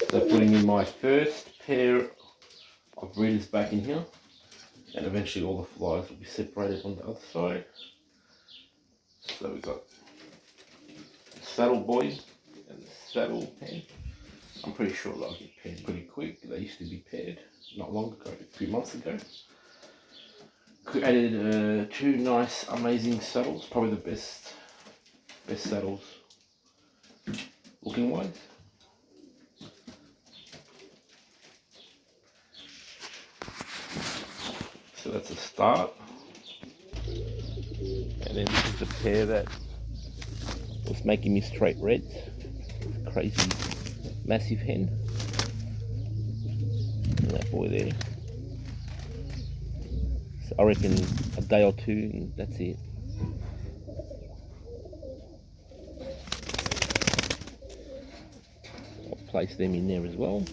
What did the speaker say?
So putting in my first pair of breeders back in here, and eventually all the flies will be separated on the other side. So we've got the saddle boy and the saddle pen. I'm pretty sure they'll get paired pretty quick. They used to be paired not long ago, a few months ago. Created two nice, amazing saddles, probably the best saddles looking wise. So that's a start. And then this is the pair that was making me straight reds. Crazy, massive hen. And that boy there. So I reckon a day or two and that's it. I'll place them in there as well.